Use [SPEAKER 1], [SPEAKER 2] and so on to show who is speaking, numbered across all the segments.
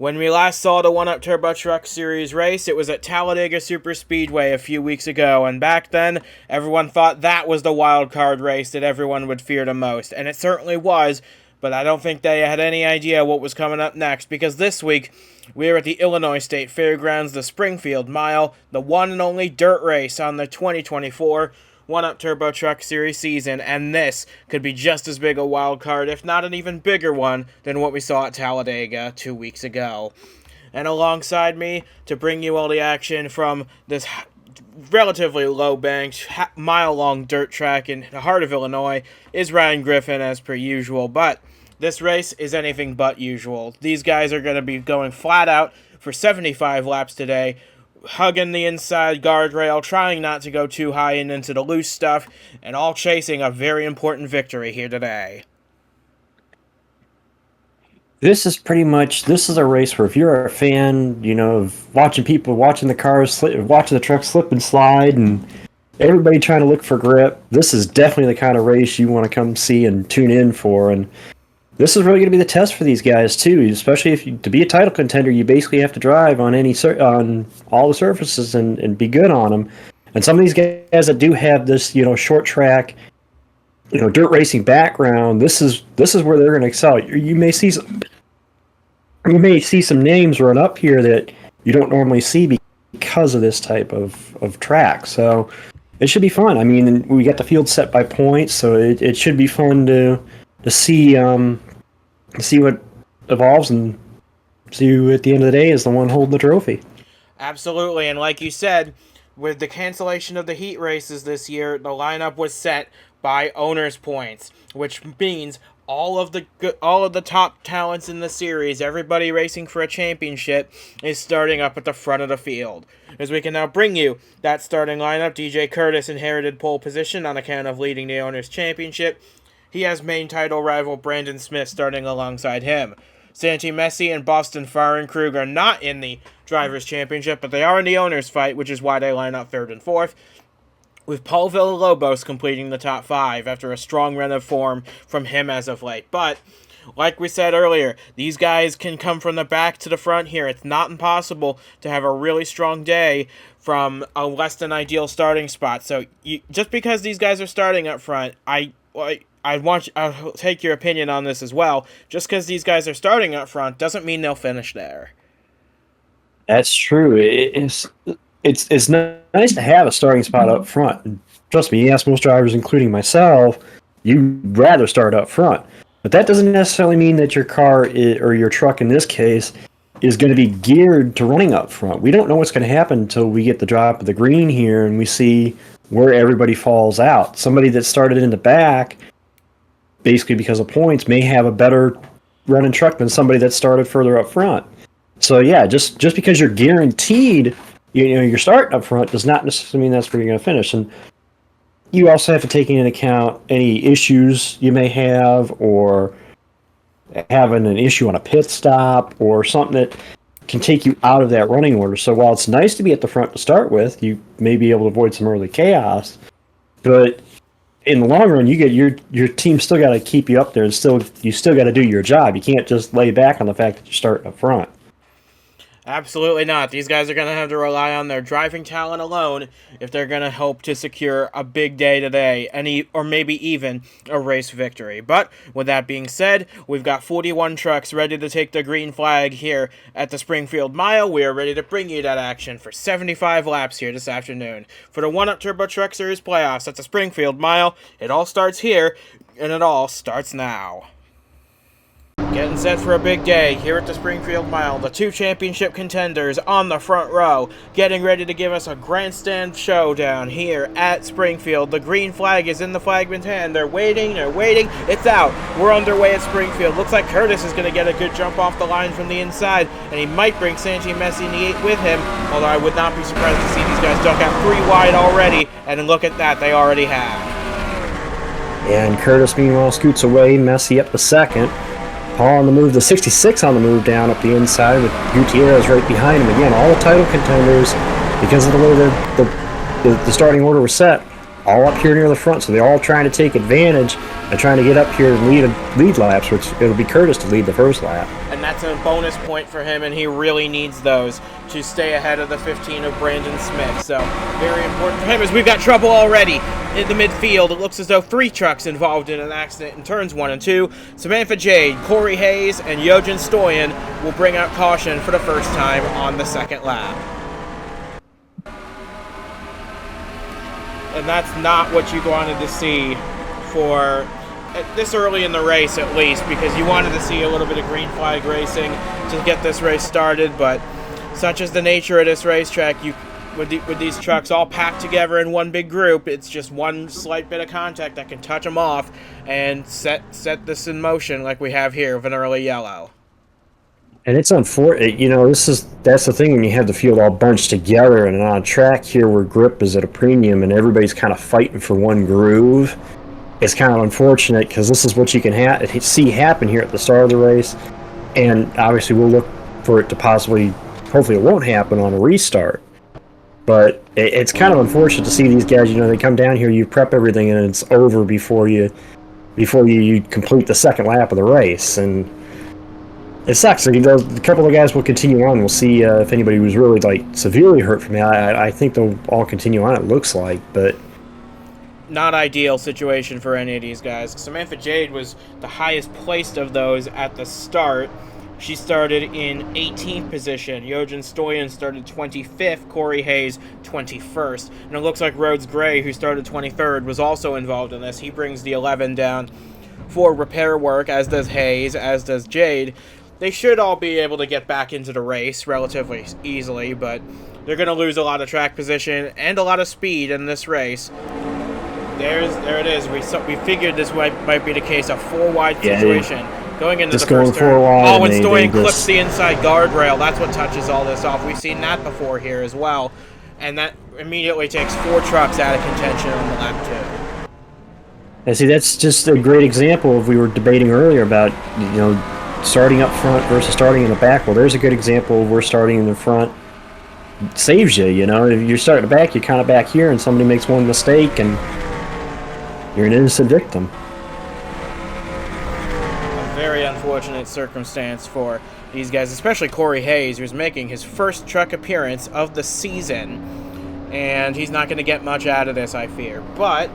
[SPEAKER 1] When we last saw the 1-Up Turbo Truck Series race, it was at Talladega Superspeedway a few weeks ago, and back then, everyone thought that was the wild card race that everyone would fear the most, and it certainly was, but I don't think they had any idea what was coming up next, because this week, we are at the Illinois State Fairgrounds, the Springfield Mile, the one and only dirt race on the 2024 1-Up Turbo Truck Series season, and this could be just as big a wild card, if not an even bigger one, than what we saw at Talladega 2 weeks ago. And alongside me, to bring you all the action from this relatively low-banked, mile-long dirt track in the heart of Illinois, is Ryan Griffin, as per usual, but this race is anything but usual. These guys are going to be going flat out for 75 laps today, hugging the inside guardrail, trying not to go too high and into the loose stuff, and all chasing a very important victory here today.
[SPEAKER 2] This is a race where if you're a fan, of watching the cars, watching the trucks slip and slide, and everybody trying to look for grip, this is definitely the kind of race you want to come see and tune in for, and this is really going to be the test for these guys too. Especially to be a title contender, you basically have to drive on on all the surfaces and be good on them. And some of these guys that do have this, short track, dirt racing background, this is where they're going to excel. You may see some names run up here that you don't normally see because of this type of track. So it should be fun. I mean, we got the field set by points, so it should be fun to see what evolves and see who at the end of the day is the one holding the trophy.
[SPEAKER 1] Absolutely, and like you said, with the cancellation of the heat races this year, the lineup was set by owners' points, which means all of the top talents in the series, everybody racing for a championship, is starting up at the front of the field. As we can now bring you that starting lineup, DJ Kurtis inherited pole position on account of leading the owners' championship. He has main title rival Brandon Smith starting alongside him. Santi Messi and Boston Fahrenkrug are not in the Drivers' Championship, but they are in the owners' fight, which is why they line up third and fourth, with Paul Villalobos completing the top five after a strong run of form from him as of late. But, like we said earlier, these guys can come from the back to the front here. It's not impossible to have a really strong day from a less than ideal starting spot. So, just because these guys are starting up front, I'll take your opinion on this as well. Just because these guys are starting up front doesn't mean they'll finish there.
[SPEAKER 2] That's true. It's nice to have a starting spot up front. And trust me, you ask most drivers, including myself, you'd rather start up front. But that doesn't necessarily mean that your car, or your truck in this case, is going to be geared to running up front. We don't know what's going to happen until we get the drop of the green here and we see where everybody falls out. Somebody that started in the back, basically because of points, may have a better running truck than somebody that started further up front. So yeah, just because you're guaranteed, you're starting up front does not necessarily mean that's where you're going to finish. And you also have to take into account any issues you may have, or having an issue on a pit stop, or something that can take you out of that running order. So while it's nice to be at the front to start with, you may be able to avoid some early chaos, but in the long run, you get your team still got to keep you up there, and you still got to do your job. You can't just lay back on the fact that you're starting up front.
[SPEAKER 1] Absolutely not. These guys are going to have to rely on their driving talent alone if they're going to hope to secure a big day today, or maybe even a race victory. But with that being said, we've got 41 trucks ready to take the green flag here at the Springfield Mile. We are ready to bring you that action for 75 laps here this afternoon. For the 1-Up Turbo Truck Series playoffs at the Springfield Mile, it all starts here, and it all starts now. Getting set for a big day here at the Springfield Mile. The two championship contenders on the front row, getting ready to give us a grandstand showdown here at Springfield. The green flag is in the flagman's hand. They're waiting. It's out. We're underway at Springfield. Looks like Kurtis is going to get a good jump off the line from the inside, and he might bring Santi Messi in the 8 with him, although I would not be surprised to see these guys duck out 3 wide already, and look at that, they already have.
[SPEAKER 2] And Kurtis, meanwhile, scoots away, Messi up the second. Paul on the move, the 66 on the move down up the inside with Gutierrez right behind him. Again, all the title contenders, because of the way the starting order was set, all up here near the front, so they're all trying to take advantage and trying to get up here and lead laps, which it'll be Kurtis to lead the first lap.
[SPEAKER 1] And that's a bonus point for him, and he really needs those to stay ahead of the 15 of Brandon Smith. So very important for him, as we've got trouble already in the midfield. It looks as though 3 trucks involved in an accident in turns 1 and 2. Samantha Jade, Corey Hayes, and Jojen Stoyan will bring out caution for the first time on the second lap. And that's not what you wanted to see for this early in the race, at least, because you wanted to see a little bit of green flag racing to get this race started. But such is the nature of this racetrack, with these trucks all packed together in one big group, it's just one slight bit of contact that can touch them off and set this in motion, like we have here with an early yellow.
[SPEAKER 2] And it's unfortunate, that's the thing when you have the field all bunched together and on a track here where grip is at a premium and everybody's kind of fighting for one groove. It's kind of unfortunate because this is what you can see happen here at the start of the race, and obviously we'll look for it to hopefully it won't happen on a restart. But it's kind of unfortunate to see these guys, they come down here, you prep everything, and it's over before you complete the second lap of the race, and it sucks. A couple of guys will continue on. We'll see if anybody was really severely hurt from it. I think they'll all continue on. It looks like, but
[SPEAKER 1] not ideal situation for any of these guys. Samantha Jade was the highest placed of those at the start. She started in 18th position. Jojen Stoyan started 25th. Corey Hayes 21st. And it looks like Rhodes Gray, who started 23rd, was also involved in this. He brings the 11 down for repair work, as does Hayes, as does Jade. They should all be able to get back into the race relatively easily, but they're going to lose a lot of track position and a lot of speed in this race. There it is. We figured this might be the case, a 4-wide situation. Going into the first turn. Oh, and Stoyan clips the inside guardrail. That's what touches all this off. We've seen that before here as well. And that immediately takes 4 trucks out of contention on the lap 2.
[SPEAKER 2] And see, that's just a great example of we were debating earlier about, starting up front versus starting in the back. Well, there's a good example of where starting in the front saves you, If you start at the back, you're kind of back here and somebody makes one mistake and you're an innocent victim.
[SPEAKER 1] A very unfortunate circumstance for these guys, especially Corey Hayes, who's making his first truck appearance of the season. And he's not going to get much out of this, I fear. But,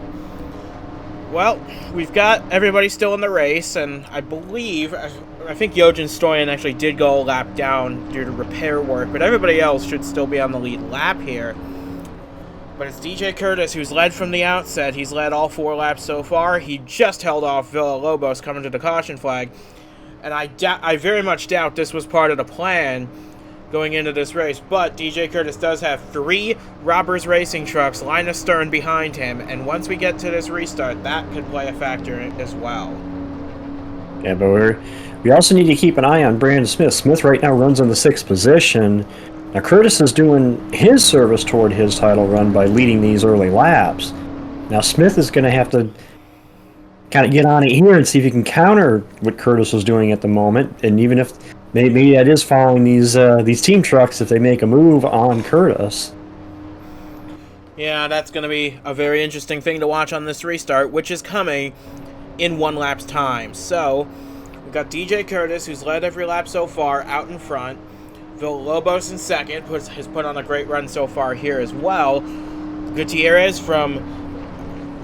[SPEAKER 1] well, we've got everybody still in the race, and I think Jojen Stoyan actually did go a lap down due to repair work, but everybody else should still be on the lead lap here. But it's DJ Kurtis who's led from the outset. He's led all 4 laps so far. He just held off Villalobos coming to the caution flag. And I very much doubt this was part of the plan going into this race. But DJ Kurtis does have 3 Robbers Racing trucks line astern behind him. And once we get to this restart, that could play a factor as well.
[SPEAKER 2] Yeah, but we also need to keep an eye on Brandon Smith. Smith right now runs in the 6th position. Now, Kurtis is doing his service toward his title run by leading these early laps. Now, Smith is going to have to kind of get on it here and see if he can counter what Kurtis is doing at the moment. And even if maybe that is following these team trucks, if they make a move on Kurtis.
[SPEAKER 1] Yeah, that's going to be a very interesting thing to watch on this restart, which is coming in 1 lap's time. So, we've got DJ Kurtis, who's led every lap so far, out in front. Villalobos in second, has put on a great run so far here as well. Gutierrez from,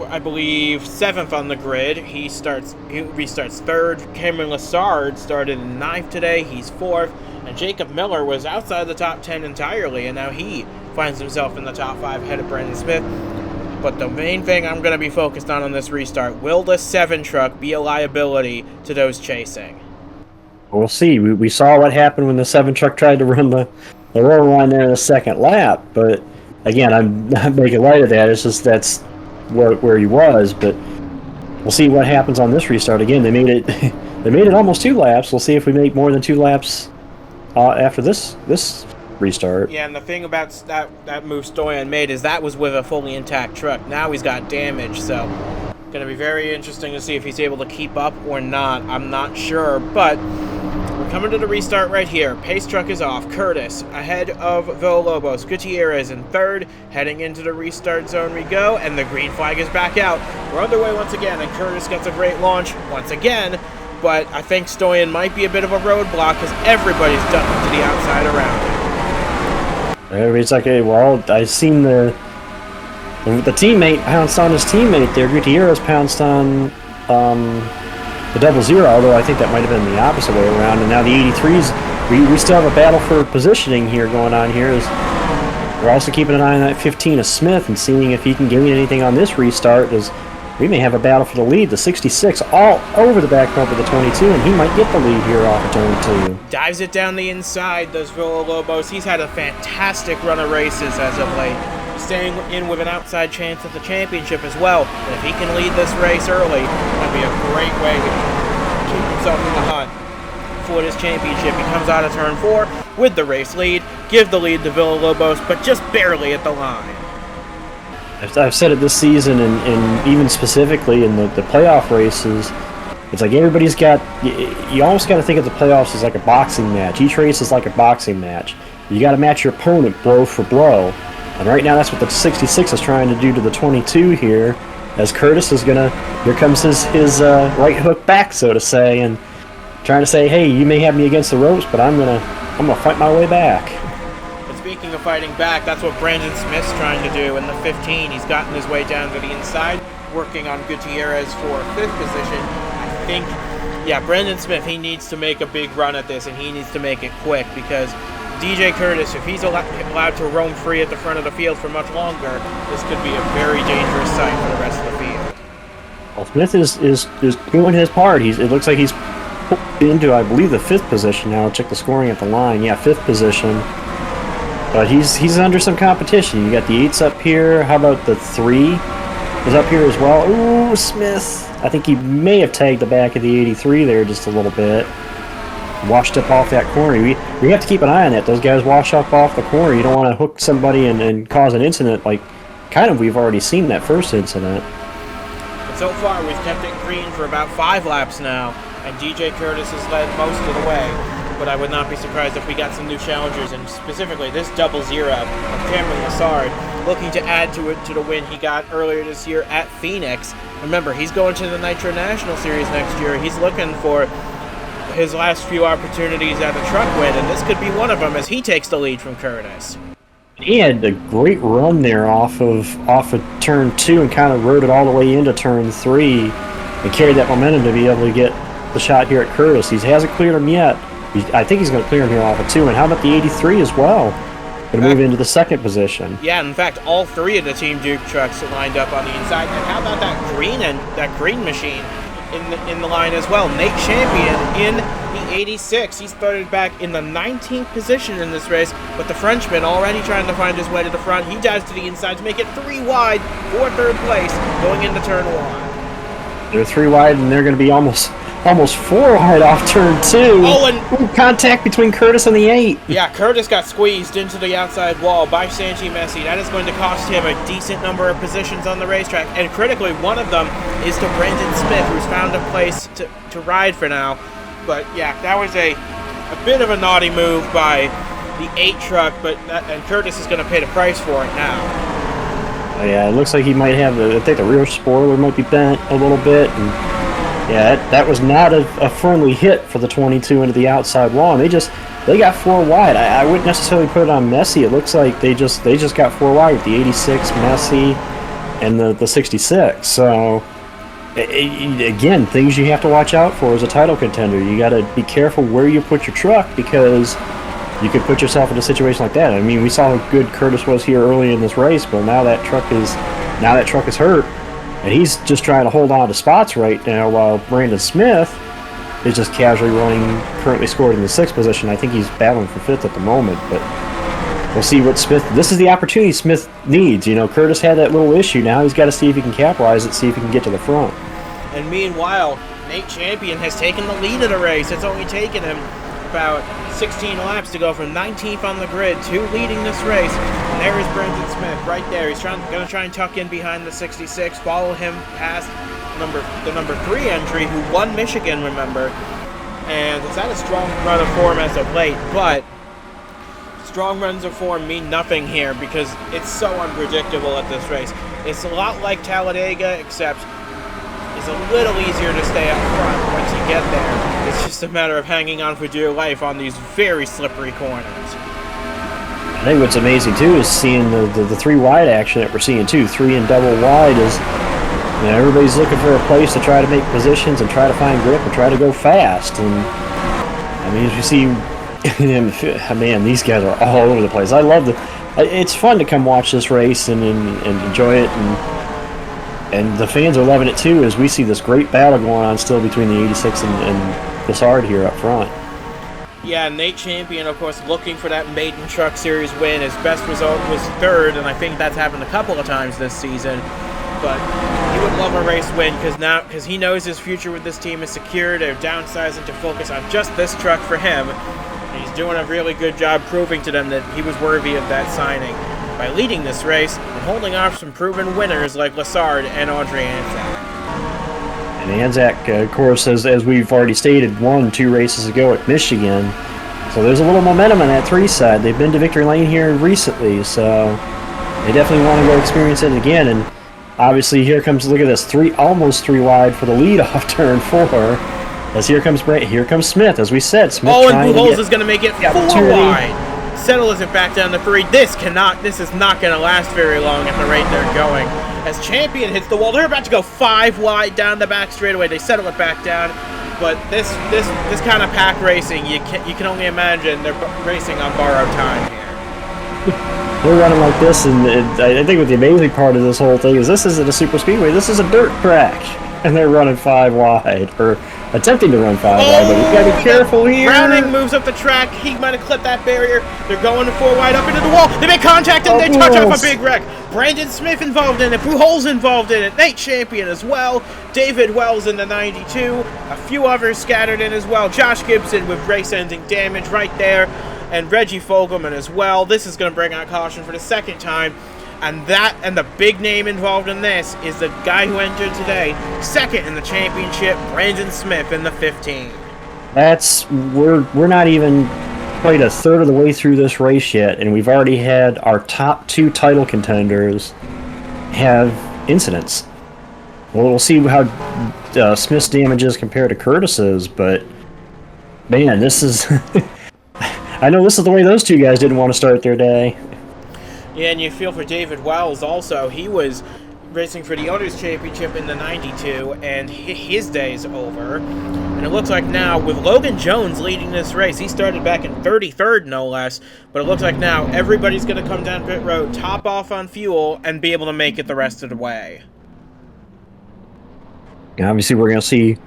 [SPEAKER 1] I believe, 7th on the grid. He restarts 3rd. Cameron Lassard started in 9th today. He's 4th. And Jacob Miller was outside the top 10 entirely, and now he finds himself in the top 5 ahead of Brandon Smith. But the main thing I'm going to be focused on this restart, will the 7 truck be a liability to those chasing?
[SPEAKER 2] We'll see. We saw what happened when the 7 truck tried to run the lower line there in the second lap. But again, I'm not making light of that. It's just that's where he was. But we'll see what happens on this restart. Again, they made it almost 2 laps. We'll see if we make more than 2 laps after this restart.
[SPEAKER 1] Yeah, and the thing about that move Stoyan made is that was with a fully intact truck. Now he's got damage, so going to be very interesting to see if he's able to keep up or not. I'm not sure, but we're coming to the restart right here. Pace truck is off. Kurtis ahead of Villalobos. Gutierrez in third. Heading into the restart zone we go, and the green flag is back out. We're underway once again, and Kurtis gets a great launch once again, but I think Stoyan might be a bit of a roadblock because everybody's ducking to the outside around him.
[SPEAKER 2] Everybody's like, hey, well, I seen the teammate pounced on his teammate there. Gutierrez pounced on the 00, although I think that might have been the opposite way around. And now the 83s, we still have a battle for positioning here going on here. We're also keeping an eye on that 15 of Smith and seeing if he can gain anything on this restart, as we may have a battle for the lead. The 66 all over the back bump of the 22, and he might get the lead here off of turn 2.
[SPEAKER 1] Dives it down the inside, does Villalobos. He's had a fantastic run of races as of late, staying in with an outside chance at the championship as well. And if he can lead this race early, that'd be a great way to keep himself in the hunt for this championship. He comes out of turn 4 with the race lead, give the lead to Villalobos, but just barely at the line.
[SPEAKER 2] I've said it this season, and even specifically in the playoff races, it's like everybody's got, you almost got to think of the playoffs as like a boxing match. Each race is like a boxing match. You got to match your opponent blow for blow. And right now that's what the 66 is trying to do to the 22 here, as Kurtis is going to, here comes his right hook back, so to say, and trying to say, hey, you may have me against the ropes, but I'm gonna fight my way back.
[SPEAKER 1] And speaking of fighting back, that's what Brandon Smith's trying to do in the 15. He's gotten his way down to the inside, working on Gutierrez for 5th position. I think, yeah, Brandon Smith, he needs to make a big run at this, and he needs to make it quick, because DJ Kurtis, if he's allowed to roam free at the front of the field for much longer, this could be a very dangerous sight for the rest of the field.
[SPEAKER 2] Well, Smith is doing his part. It looks like he's into, I believe, the 5th position now. I'll check the scoring at the line. Yeah, 5th position. But he's under some competition. You got the 8s up here. How about the 3 is up here as well? Ooh, Smith. I think he may have tagged the back of the 83 there just a little bit. Washed up off that corner. We have to keep an eye on that. Those guys wash up off the corner. You don't want to hook somebody and cause an incident like kind of we've already seen that first incident.
[SPEAKER 1] But so far, we've kept it green for about 5 laps now, and DJ Kurtis has led most of the way. But I would not be surprised if we got some new challengers, and specifically this 00 of Cameron Lassard, looking to add to the win he got earlier this year at Phoenix. Remember, he's going to the Nitro National Series next year. He's looking for his last few opportunities at a truck win, and this could be one of them as he takes the lead from Kurtis.
[SPEAKER 2] He had a great run there off of turn 2 and kind of rode it all the way into turn 3 and carried that momentum to be able to get the shot here at Kurtis. He hasn't cleared him yet. I think he's going to clear him here off of 2. And how about the 83 as well? Going to move into the 2nd position.
[SPEAKER 1] Yeah, in fact, all 3 of the Team Duke trucks are lined up on the inside. And how about that green machine in the line as well? Nate Champion in the 86. He started back in the 19th position in this race, but the Frenchman already trying to find his way to the front. He dives to the inside to make it 3 wide for 3rd place going into turn 1.
[SPEAKER 2] They're 3 wide, and they're going to be almost 4 wide off turn 2.
[SPEAKER 1] Oh, and
[SPEAKER 2] contact between Kurtis and the 8.
[SPEAKER 1] Yeah, Kurtis got squeezed into the outside wall by Sanji Messi. That is going to cost him a decent number of positions on the racetrack, and critically, one of them is to Brandon Smith, who's found a place to ride for now. But yeah, that was a bit of a naughty move by the 8 truck, and Kurtis is going to pay the price for it now.
[SPEAKER 2] Yeah, it looks like he might have I think the rear spoiler might be bent a little bit, and yeah, that was not a friendly hit for the 22 into the outside wall. And they got 4 wide. I wouldn't necessarily put it on Messi. It looks like they just got 4 wide with the 86, Messi, and the 66. So again, things you have to watch out for as a title contender. You got to be careful where you put your truck, because you could put yourself in a situation like that. I mean, we saw how good Kurtis was here early in this race, but now that truck is hurt. And he's just trying to hold on to spots right now, while Brandon Smith is just casually running, currently scored in the 6th position. I think he's battling for 5th at the moment, but we'll see what Smith... This is the opportunity Smith needs. You know, Kurtis had that little issue. Now he's got to see if he can capitalize it, see if he can get to the front.
[SPEAKER 1] And meanwhile, Nate Champion has taken the lead of the race. It's only taken him about 16 laps to go from 19th on the grid to leading this race. And there is Brandon Smith right there. He's going to try and tuck in behind the 66, follow him past the number 3 entry, who won Michigan, remember. and it's had a strong run of form as of late, but strong runs of form mean nothing here because it's so unpredictable at this race. It's a lot like Talladega, except it's a little easier to stay up front once you get there. It's just a matter of hanging on for dear life on these very slippery corners.
[SPEAKER 2] I think what's amazing too is seeing the three wide action that we're seeing too. Three and double wide is, you know, everybody's looking for a place to try to make positions and try to find grip and try to go fast. And I mean, as you see, man, these guys are all over the place. I love it's fun to come watch this race and enjoy it, and the fans are loving it too, as we see this great battle going on still between the 86 and Lassard here up front.
[SPEAKER 1] Yeah, Nate Champion, of course, looking for that maiden Truck Series win. His best result was third, and I think that's happened a couple of times this season. But he would love a race win because he knows his future with this team is secure. They're downsizing to focus on just this truck for him. And he's doing a really good job proving to them that he was worthy of that signing by leading this race and holding off some proven winners like Lassard and Andre Anzac.
[SPEAKER 2] And Anzac, of course, as we've already stated, won 2 races ago at Michigan. So there's a little momentum on that 3 side. They've been to victory lane here recently, so they definitely want to go experience it again. And obviously here comes, look at this, almost 3 wide for the lead off turn 4. As here comes Smith, as we said. Smith
[SPEAKER 1] and Pujols is going to make it 4 wide. Settles it back down to 3. This is not going to last very long at the rate they're going. As Champion hits the wall, they're about to go 5 wide down the back straightaway. They settle it back down, but this kind of pack racing, you can only imagine they're racing on borrowed time here.
[SPEAKER 2] They're running like this, and I think what the amazing part of this whole thing is this isn't a super speedway. This is a dirt track, and they're running 5 wide, or attempting to run 5 wide. But we've got to be careful here.
[SPEAKER 1] Browning moves up the track. He might have clipped that barrier. They're going 4 wide up into the wall. They make contact and they touch off a big wreck. Brandon Smith involved in it. Pujols involved in it. Nate Champion as well. David Wells in the 92. A few others scattered in as well. Josh Gibson with race-ending damage right there. And Reggie Fogelman as well. This is going to bring out caution for the second time. And the big name involved in this is the guy who entered today, second in the championship, Brandon Smith in the 15.
[SPEAKER 2] We're not even quite a third of the way through this race yet, and we've already had our top 2 title contenders have incidents. Well, we'll see how Smith's damage is compared to Kurtis's, but man, this is... I know this is the way those 2 guys didn't want to start their day.
[SPEAKER 1] Yeah, and you feel for David Wells also. He was racing for the Owners' Championship in the 92, and his day's over. And it looks like now, with Logan Jones leading this race, he started back in 33rd, no less, but it looks like now everybody's going to come down pit road, top off on fuel, and be able to make it the rest of the way.
[SPEAKER 2] Obviously, we're going to see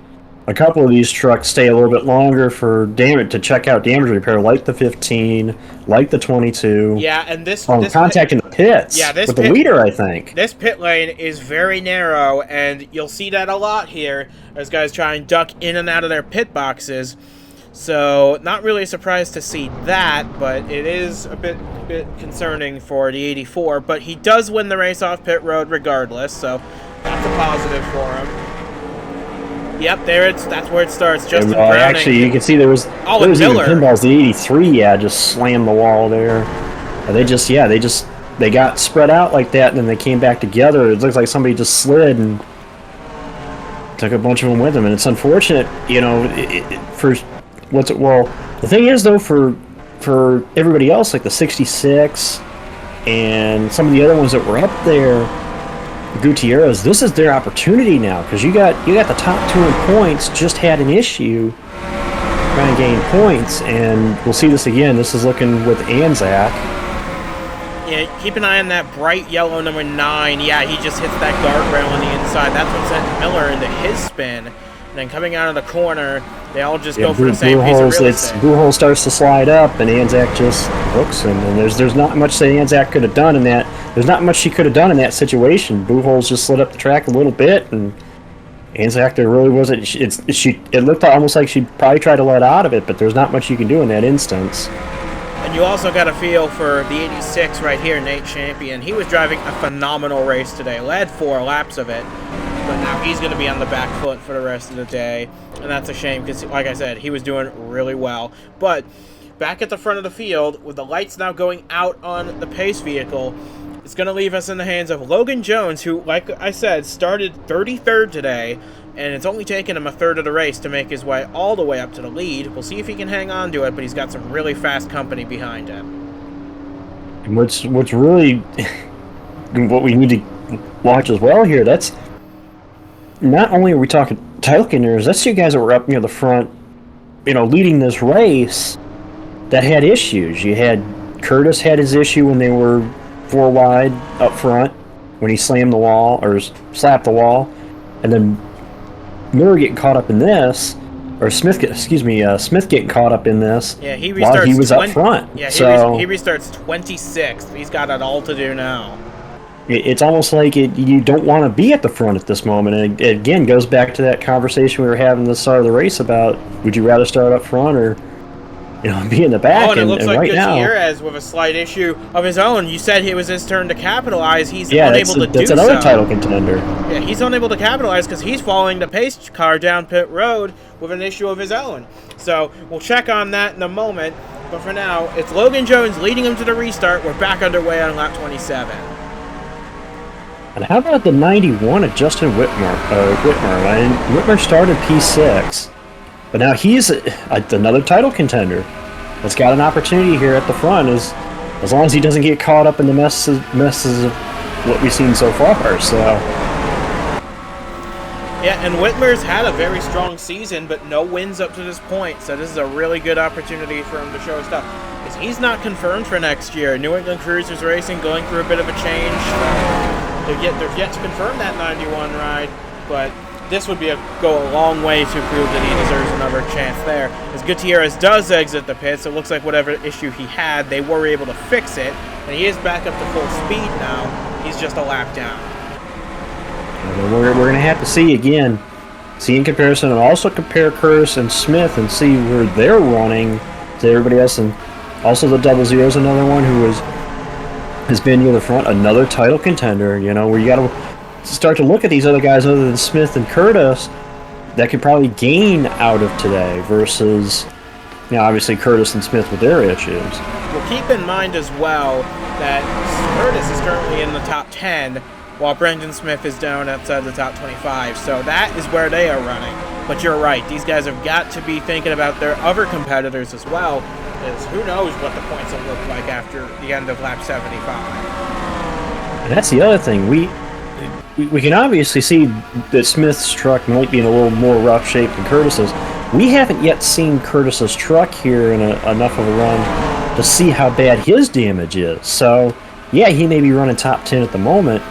[SPEAKER 2] a couple of these trucks stay a little bit longer for to check out damage repair, like the 15, like the 22.
[SPEAKER 1] Yeah, and this
[SPEAKER 2] contact in the pits.
[SPEAKER 1] Yeah,
[SPEAKER 2] with the leader, I think.
[SPEAKER 1] This pit lane is very narrow, and you'll see that a lot here as guys try and duck in and out of their pit boxes. So, not really surprised to see that, but it is a bit concerning for the 84. But he does win the race off pit road regardless, so that's a positive for him. Yep, that's where it starts. Justin Browning.
[SPEAKER 2] Actually, you can see there was even pinballs. The 83, just slammed the wall there. They got spread out like that, and then they came back together. It looks like somebody just slid and took a bunch of them with them, and it's unfortunate, the thing is though, for everybody else, like the 66 and some of the other ones that were up there. Gutierrez, this is their opportunity now, because you got the top 2 in points, just had an issue trying to gain points, and we'll see this again. This is looking with Anzac.
[SPEAKER 1] Yeah, keep an eye on that bright yellow number 9. Yeah, he just hits that guardrail on the inside. That's what sent Miller into his spin. And then coming out of the corner, they all just go for the same piece of real estate.
[SPEAKER 2] Buchholz starts to slide up, and Anzac just hooks him. And there's not much that Anzac could have done in that. There's not much she could have done in that situation. Buchholz just slid up the track a little bit, and Anzac, there really wasn't. It looked almost like she probably tried to let out of it, but there's not much you can do in that instance.
[SPEAKER 1] And you also got a feel for the 86 right here, Nate Champion. He was driving a phenomenal race today. Led 4 laps of it. but now he's going to be on the back foot for the rest of the day, and that's a shame because, like I said, he was doing really well. But back at the front of the field, with the lights now going out on the pace vehicle, it's going to leave us in the hands of Logan Jones, who, like I said, started 33rd today, and it's only taken him a third of the race to make his way all the way up to the lead. We'll see if he can hang on to it, but he's got some really fast company behind him.
[SPEAKER 2] And what's really what we need to watch as well here, that's not only are we talking title contenders, that's you guys that were up near the front, leading this race that had issues. You had Kurtis had his issue when they were 4 wide up front, when he slammed the wall, or slapped the wall, and then Miller getting caught up in this, or Smith getting caught up in this.
[SPEAKER 1] Yeah, he restarts
[SPEAKER 2] while he was up front.
[SPEAKER 1] Yeah,
[SPEAKER 2] so
[SPEAKER 1] he restarts 26th. He's got it all to do now.
[SPEAKER 2] It's almost like you don't want to be at the front at this moment. And it again goes back to that conversation we were having at the start of the race about, would you rather start up front or be in the back?
[SPEAKER 1] Oh, and it looks like
[SPEAKER 2] right
[SPEAKER 1] Gutierrez with a slight issue of his own. You said it was his turn to capitalize. He's unable to do so.
[SPEAKER 2] That's another title contender.
[SPEAKER 1] Yeah, he's unable to capitalize because he's following the pace car down pit road with an issue of his own. So we'll check on that in a moment. But for now, it's Logan Jones leading him to the restart. We're back underway on lap 27.
[SPEAKER 2] And how about the 91 of Justin Whitmer? Whitmer started P6, but now he's another title contender that's got an opportunity here at the front, as long as he doesn't get caught up in the messes of what we've seen so far. So
[SPEAKER 1] yeah, and Whitmer's had a very strong season, but no wins up to this point, so this is a really good opportunity for him to show stuff. Because he's not confirmed for next year. New England Cruisers Racing going through a bit of a change. They've yet to confirm that 91 ride, but this would go a long way to prove that he deserves another chance there. As Gutierrez does exit the pits, it looks like whatever issue he had, they were able to fix it, and he is back up to full speed now. He's just a lap down.
[SPEAKER 2] We're going to have to see in comparison, and also compare Kurtis and Smith and see where they're running to everybody else. And also the 00 is another one who has been near the front, another title contender, where you got to start to look at these other guys other than Smith and Kurtis that could probably gain out of today versus, obviously Kurtis and Smith with their issues.
[SPEAKER 1] Well, keep in mind as well that Kurtis is currently in the top 10, while Brandon Smith is down outside the top 25, so that is where they are running. But you're right, these guys have got to be thinking about their other competitors as well, because who knows what the points will look like after the end of lap 75.
[SPEAKER 2] And that's the other thing. We can obviously see that Smith's truck might be in a little more rough shape than Kurtis's. We haven't yet seen Kurtis's truck here in enough of a the see how bad his damage is. So, yeah, he may be running top 10 at the moment,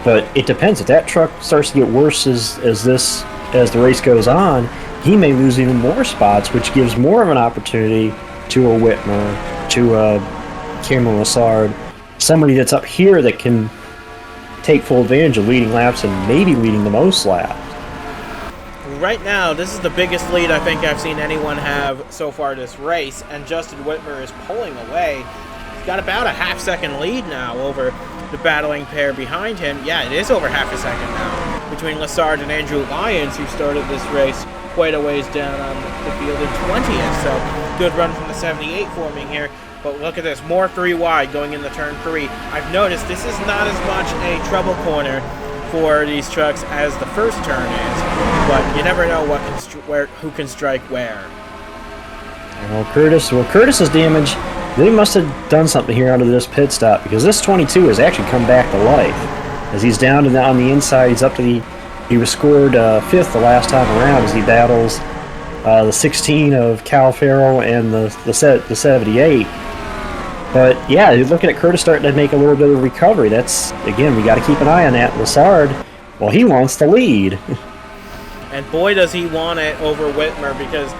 [SPEAKER 2] but it depends. If that truck starts to get worse as the race goes on, he may lose even more spots, which gives more of an opportunity to a Whitmer, to a Cameron Lassard, somebody that's up here that can take full advantage of leading laps and maybe leading the most laps.
[SPEAKER 1] Right now, this is the biggest lead I think I've seen anyone have so far this race, and Justin Whitmer is pulling away. He's got about a half-second lead now over the battling pair behind him. Yeah, it is over half a second now between Lassard and Andrew Lyons, who started this race quite a ways down on the field in 20th. So good run from the 78 forming here. But look at this, more 3 wide going into turn 3. I've noticed this is not as much a trouble corner for these trucks as the first turn is, but you never know who can strike where.
[SPEAKER 2] Well, Kurtis's damage, they must have done something here out of this pit stop, because this 22 has actually come back to life. As he's down and on the inside, he's up to he was scored 5th the last time around as he battles the 16 of Cal Farrell and the 78. But yeah, you're looking at Kurtis starting to make a little bit of recovery. That's, again, we got to keep an eye on that. Lassard, well, he wants the lead.
[SPEAKER 1] And boy, does he want it over Whitmer, because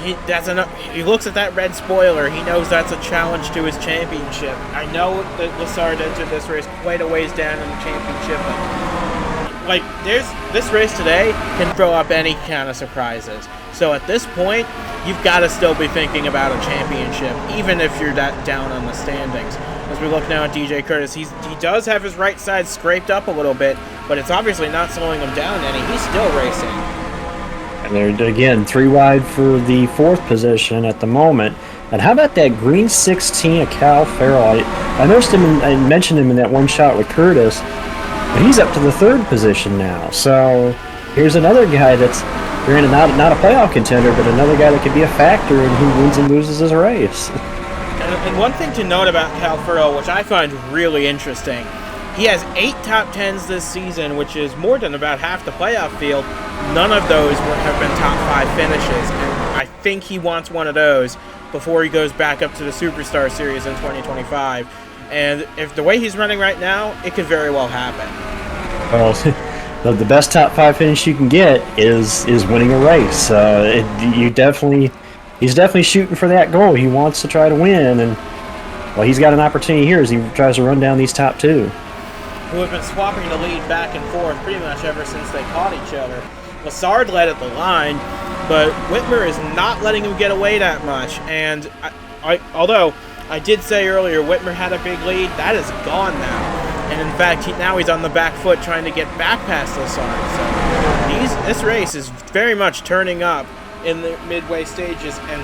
[SPEAKER 1] he looks at that red spoiler. He knows that's a challenge to his championship. I know that Lassard entered this race quite a ways down in the championship, but this race today can throw up any kind of surprises. So at this point, you've got to still be thinking about a championship, even if you're that down on the standings. As we look now at DJ Kurtis, he does have his right side scraped up a little bit, but it's obviously not slowing him down any. He's still racing.
[SPEAKER 2] And they're, again, 3 wide for the 4th position at the moment. And how about that green 16 of Cal Farrell? I noticed him, I mentioned him in that one shot with Kurtis, but he's up to the 3rd position now. So here's another guy that's, granted, not a playoff contender, but another guy that could be a factor in who wins and loses his race.
[SPEAKER 1] And one thing to note about Cal Farrell, which I find really interesting, he has 8 top 10s this season, which is more than about half the playoff field. None of those have been top 5 finishes, and I think he wants one of those before he goes back up to the Superstar Series in 2025. And if the way he's running right now, it could very well happen.
[SPEAKER 2] Well, the best top 5 finish you can get is winning a race. He's definitely shooting for that goal. He wants to try to win, and well, he's got an opportunity here as he tries to run down these top 2.
[SPEAKER 1] Who have been swapping the lead back and forth pretty much ever since they caught each other. Lassard led at the line, but Whitmer is not letting him get away that much. And although I did say earlier Whitmer had a big lead, that is gone now. And in fact, now he's on the back foot trying to get back past Lassard. So this race is very much turning up in the midway stages. And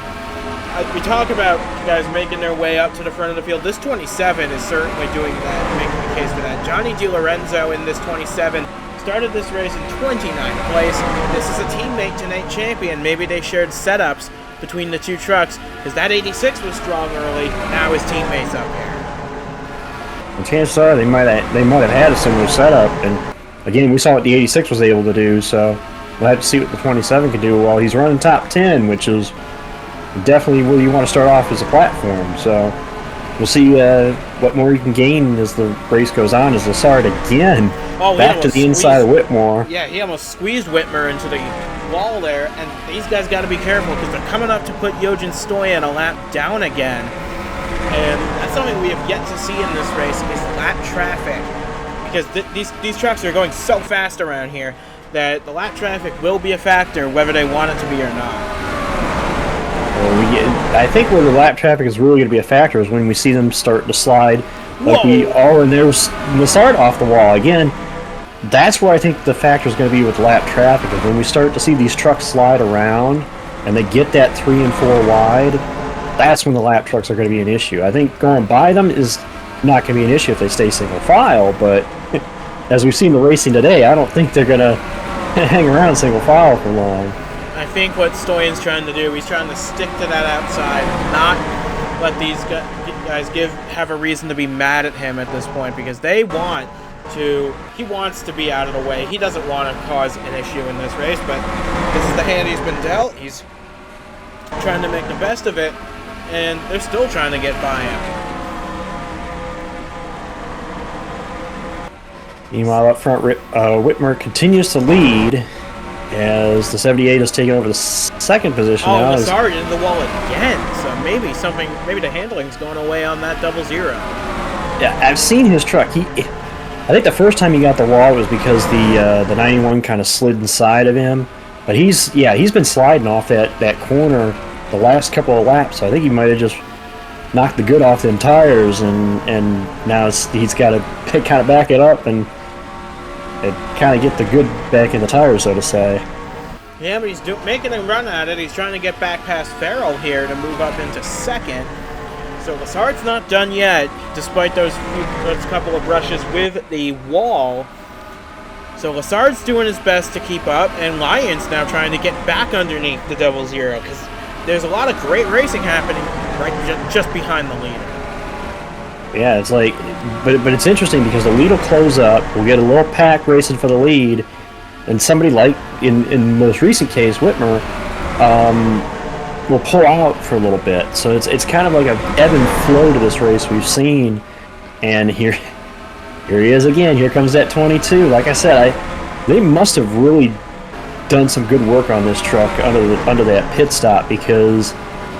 [SPEAKER 1] we talk about guys making their way up to the front of the field. This 27 is certainly doing that, making the case for that. Johnny DiLorenzo in this 27 started this race in 29th place. This is a teammate to Nate Champion. Maybe they shared setups between the 2 trucks, because that 86 was strong early. Now his teammates up here.
[SPEAKER 2] And chances are they might have had a similar setup. And again, we saw what the 86 was able to do, so we'll have to see what the 27 can do while he's running top 10, which is definitely where you want to start off as a platform. So we'll see what more you can gain as the race goes on. As Lassard again back to the inside of Whitmore.
[SPEAKER 1] Yeah, he almost squeezed Whitmer into the wall there, and these guys got to be careful because they're coming up to put Jojen Stoyan a lap down again. And that's something we have yet to see in this race is lap traffic, because these trucks are going so fast around here that the lap traffic will be a factor whether they want it to be or not.
[SPEAKER 2] I think where the lap traffic is really going to be a factor is when we see them start to slide. Like and there's Lassard off the wall. Again, that's where I think the factor is going to be with lap traffic. Is when we start to see these trucks slide around and they get that 3 and 4 wide, that's when the lap trucks are going to be an issue. I think going by them is not going to be an issue if they stay single file, but as we've seen the racing today, I don't think they're going to hang around single file for long.
[SPEAKER 1] I think what Stoyan's trying to do, he's trying to stick to that outside, not let these guys have a reason to be mad at him at this point, because he wants to be out of the way. He doesn't want to cause an issue in this race, but this is the hand he's been dealt. He's trying to make the best of it, and they're still trying to get by him.
[SPEAKER 2] Meanwhile, up front, Whitmer continues to lead as the 78 is taking over the 2nd position now.
[SPEAKER 1] Lassard in the wall again, so maybe the handling's going away on that 0-0.
[SPEAKER 2] Yeah, I've seen his truck. I think the first time he got the wall was because the 91 kind of slid inside of him, but he's been sliding off that corner the last couple of laps. So I think he might have just knocked the good off them tires, and now he's got to kind of back it up and kind of get the good back in the tires, so to say.
[SPEAKER 1] Yeah, but he's making a run at it. He's trying to get back past Farrell here to move up into 2nd. So Lassard's not done yet, despite those couple of brushes with the wall. So Lassard's doing his best to keep up, and Lyons now trying to get back underneath the 0-0, because there's a lot of great racing happening right just behind the leader.
[SPEAKER 2] Yeah, it's like, but it's interesting because the lead will close up. We'll get a little pack racing for the lead, and somebody like in the most recent case, Whitmer, will pull out for a little bit. So it's kind of like a ebb and flow to this race we've seen. And here he is again. Here comes that 22. Like I said, they must have really done some good work on this truck under that pit stop, because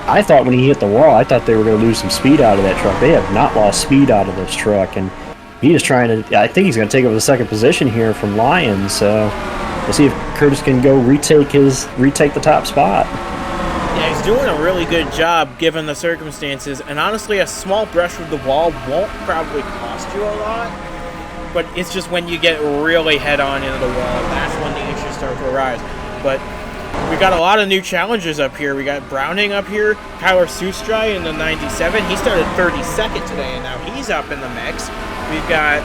[SPEAKER 2] I thought when he hit the wall, I thought they were going to lose some speed out of that truck. They have not lost speed out of this truck, and he is trying to. I think he's going to take over the 2nd position here from Lyons. So we'll see if Kurtis can go retake the top spot.
[SPEAKER 1] Yeah, he's he's doing a really good job given the circumstances, and honestly, a small brush with the wall won't probably cost you a lot, but it's just when you get really head-on into the wall, that's when the issues start to arise. But we got a lot of new challengers up here. We got Browning up here, Kyler Sustry in the 97. He started 32nd today, and now he's up in the mix. We've got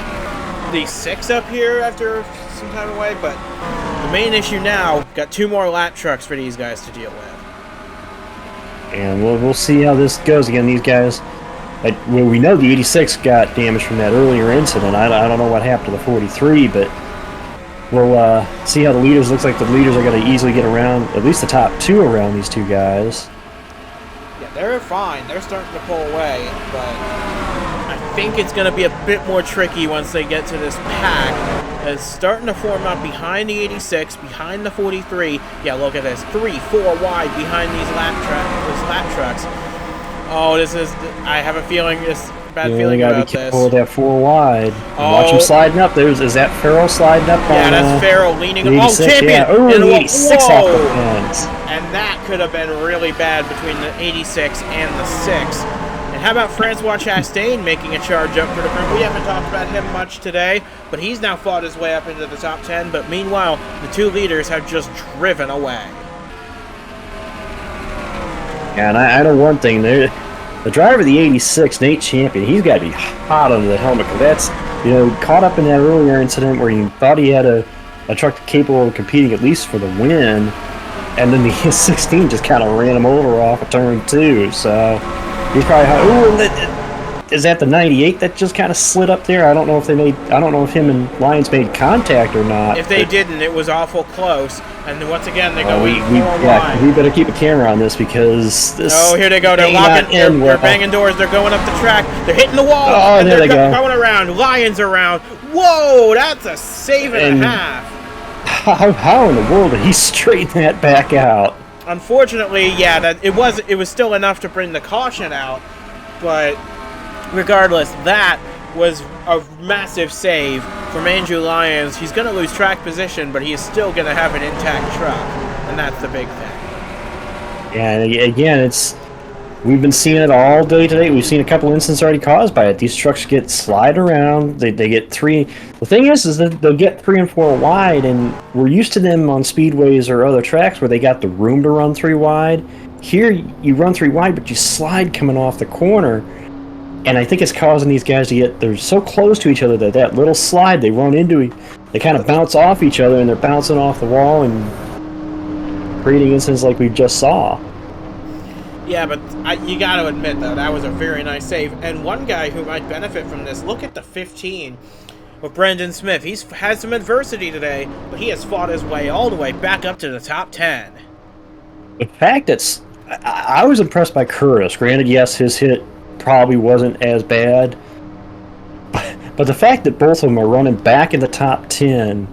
[SPEAKER 1] the 6 up here after some time away, but the main issue now, got 2 more lap trucks for these guys to deal with.
[SPEAKER 2] And we'll see how this goes. Again, these guys, well, we know the 86 got damaged from that earlier incident. I don't know what happened to the 43, but we'll see how the leaders. Looks like the leaders are going to easily get around, at least the top 2 around these 2 guys.
[SPEAKER 1] Yeah, they're fine. They're starting to pull away, but I think it's going to be a bit more tricky once they get to this pack. It's starting to form up behind the 86, behind the 43. Yeah, look at this. 3, 4 wide behind these lap trucks. Oh, this is... I have a feeling this... Bad feeling about this.
[SPEAKER 2] Pull that 4 wide.
[SPEAKER 1] Oh.
[SPEAKER 2] Watch him sliding up. Is that Farrell sliding up?
[SPEAKER 1] Yeah, that's Farrell leaning. Oh, champion!
[SPEAKER 2] Yeah. Oh, the 86 off the fence.
[SPEAKER 1] And that could have been really bad between the 86 and the 6. And how about Francois Chastain making a charge up for the front? We haven't talked about him much today, but he's now fought his way up into the top 10. But meanwhile, the 2 leaders have just driven away.
[SPEAKER 2] Yeah, and I know one thing. The driver of the 86, Nate Champion, he's got to be hot under the helmet, because that's, caught up in that earlier incident where he thought he had a truck capable of competing at least for the win, and then the 16 just kind of ran him over off of turn 2, so he's probably hot. Ooh, is that the 98 that just kind of slid up there? I don't know if him and Lyons made contact or not.
[SPEAKER 1] If they didn't, it was awful close. And once again, they go
[SPEAKER 2] we better keep a camera on this, because this.
[SPEAKER 1] Oh, here they go. They're locking. They're banging doors. They're going up the track. They're hitting the wall.
[SPEAKER 2] Oh,
[SPEAKER 1] and
[SPEAKER 2] there they go.
[SPEAKER 1] Going around. Lions around. Whoa, that's a save and a half.
[SPEAKER 2] How in the world did he straighten that back out?
[SPEAKER 1] Unfortunately, yeah, it was still enough to bring the caution out, but regardless, that was a massive save from Andrew Lyons. He's going to lose track position, but he is still going to have an intact truck, and that's the big thing.
[SPEAKER 2] Yeah, and again, we've been seeing it all day today. We've seen a couple incidents already caused by it. These trucks get slide around. They get 3. The thing is that they'll get 3 and 4 wide, and we're used to them on speedways or other tracks where they got the room to run 3 wide. Here, you run 3 wide, but you slide coming off the corner. And I think it's causing these guys they're so close to each other that little slide they run into, they kind of bounce off each other, and they're bouncing off the wall and creating incidents like we just saw.
[SPEAKER 1] Yeah, but you got to admit, though, that was a very nice save. And one guy who might benefit from this, look at the 15 of Brandon Smith. He's had some adversity today, but he has fought his way all the way back up to the top 10.
[SPEAKER 2] The fact that I was impressed by Kurtis. Granted, yes, his hit probably wasn't as bad, but the fact that both of them are running back in the top 10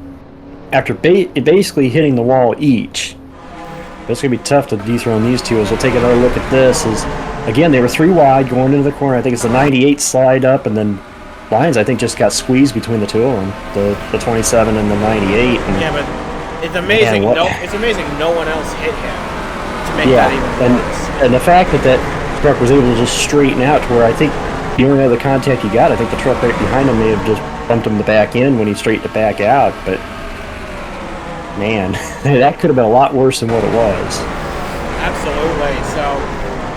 [SPEAKER 2] after basically hitting the wall each, it's going to be tough to dethrone these 2. As we'll take another look at this, again, they were 3 wide going into the corner. I think it's the 98 slide up, and then Lyons, I think, just got squeezed between the 2 of them, the 27 and the 98.
[SPEAKER 1] Yeah, but it's amazing. It's amazing no one else hit him to make that even worse.
[SPEAKER 2] And the fact that truck was able to just straighten out to where I think the only other contact he got, I think the truck right behind him may have just bumped him the back end when he straightened it back out, but man, that could have been a lot worse than what it was.
[SPEAKER 1] Absolutely. So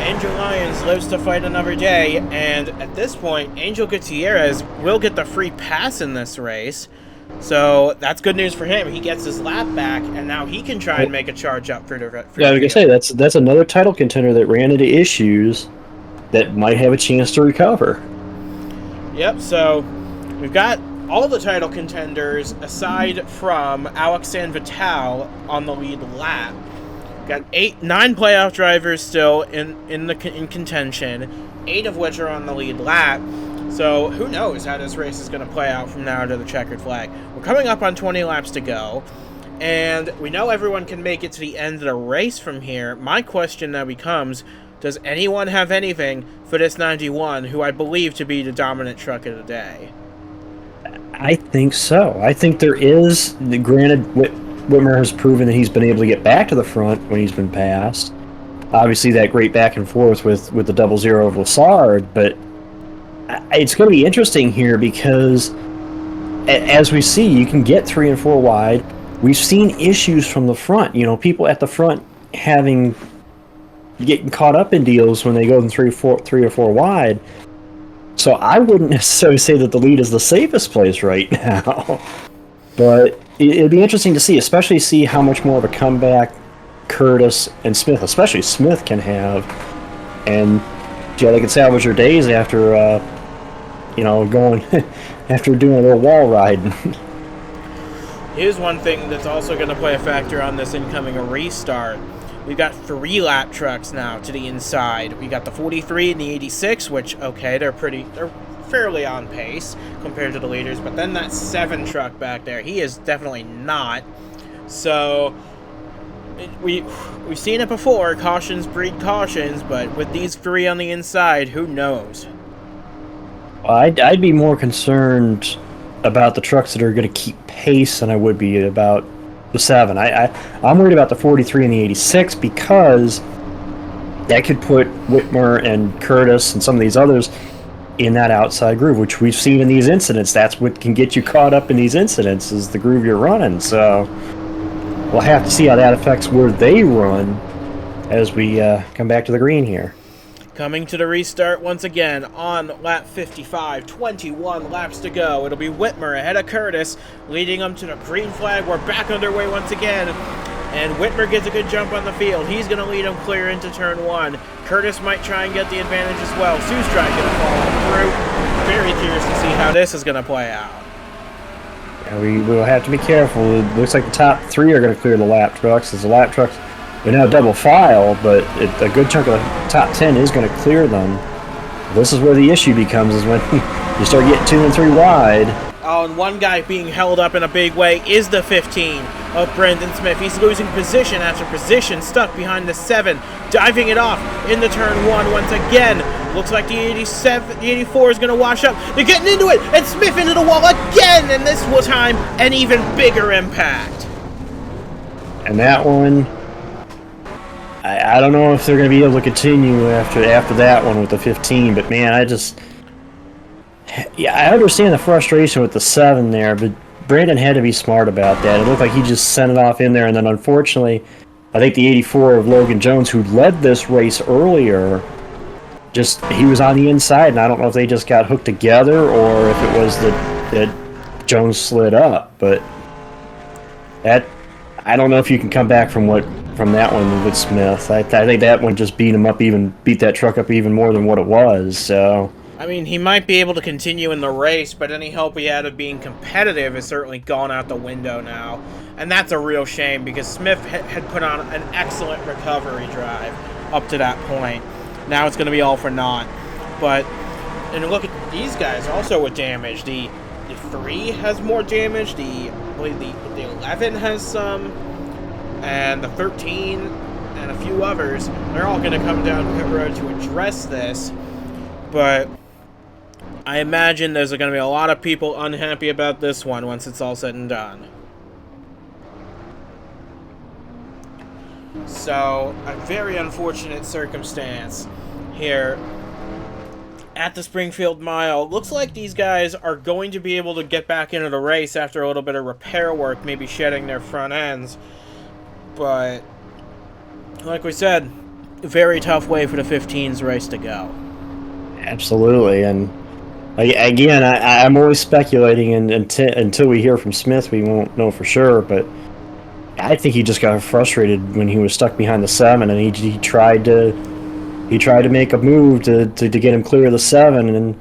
[SPEAKER 1] Angel Lyons lives to fight another day, and at this point, Angel Gutierrez will get the free pass in this race. So that's good news for him. He gets his lap back, and now he can try and make a charge up for the
[SPEAKER 2] yeah, I was gonna say that's another title contender that ran into issues that might have a chance to recover.
[SPEAKER 1] Yep. So we've got all the title contenders aside from Alex Sanvital on the lead lap. Got 9 playoff drivers still in contention, 8 of which are on the lead lap. So who knows how this race is going to play out from now to the checkered flag. We're coming up on 20 laps to go, and we know everyone can make it to the end of the race from here. My question now becomes, does anyone have anything for this 91, who I believe to be the dominant truck of the day?
[SPEAKER 2] I think so. I think there is. Granted, Whitmer has proven that he's been able to get back to the front when he's been passed. obviously that great back and forth with the 00 of Lassard, but it's going to be interesting here because as we see, you can get 3 and 4 wide. We've seen issues from the front. You know, people at the front getting caught up in deals when they go in 3 or 4 wide. So I wouldn't necessarily say that the lead is the safest place right now. But it'd be interesting to see, especially see how much more of a comeback Kurtis and Smith, especially Smith, can have. And yeah, they can salvage their days after, going after doing a little wall riding.
[SPEAKER 1] Here's one thing that's also going to play a factor on this incoming restart. We've got 3 lap trucks now to the inside. We got the 43 and the 86, which, okay, they're fairly on pace compared to the leaders, but then that 7 truck back there, he is definitely not. So we've seen it before, cautions breed cautions, but with these 3 on the inside, who knows?
[SPEAKER 2] I'd be more concerned about the trucks that are going to keep pace than I would be about the 7. I'm worried about the 43 and the 86 because that could put Whitmer and Kurtis and some of these others in that outside groove, which we've seen in these incidents. That's what can get you caught up in these incidents, is the groove you're running. So we'll have to see how that affects where they run as we come back to the green here.
[SPEAKER 1] Coming to the restart once again on lap 55, 21 laps to go. It'll be Whitmer ahead of Kurtis, leading them to the green flag. We're back underway once again, and Whitmer gets a good jump on the field. He's going to lead them clear into turn 1. Kurtis might try and get the advantage as well. Sustrad going to follow through. Very curious to see how this is going to play out.
[SPEAKER 2] Yeah, we will have to be careful. It looks like the top 3 are going to clear the lap trucks, as the lap trucks they're now double file, but a good chunk of the top 10 is going to clear them. This is where the issue becomes, is when you start getting 2 and 3 wide.
[SPEAKER 1] Oh, and one guy being held up in a big way is the 15 of Brandon Smith. He's losing position after position, stuck behind the 7, diving it off into turn 1 once again. Looks like the 84 is going to wash up. They're getting into it, and Smith into the wall again, and this time an even bigger impact.
[SPEAKER 2] And that one, I don't know if they're going to be able to continue after that one with the 15, but man, I understand the frustration with the 7 there, but Brandon had to be smart about that. It looked like he just sent it off in there, and then unfortunately, I think the 84 of Logan Jones, who led this race earlier, he was on the inside, and I don't know if they just got hooked together or if it was that Jones slid up, but I don't know if you can come back from that one with Smith. I think that one just beat that truck up even more than what it was. So
[SPEAKER 1] I mean, he might be able to continue in the race, but any hope he had of being competitive has certainly gone out the window now, and that's a real shame because Smith had put on an excellent recovery drive up to that point. Now it's going to be all for naught. And look at these guys also with damage. The 3 has more damage. I believe the 11 has some. And the 13 and a few others. They're all going to come down pit road to address this. But I imagine there's going to be a lot of people unhappy about this one once it's all said and done. So, a very unfortunate circumstance here at the Springfield Mile. Looks like these guys are going to be able to get back into the race after a little bit of repair work, maybe shedding their front ends. But, like we said, very tough way for the 15's race to go.
[SPEAKER 2] Absolutely, and again, I'm always speculating, and until we hear from Smith, we won't know for sure, but I think he just got frustrated when he was stuck behind the 7, and he tried to make a move to get him clear of the 7, and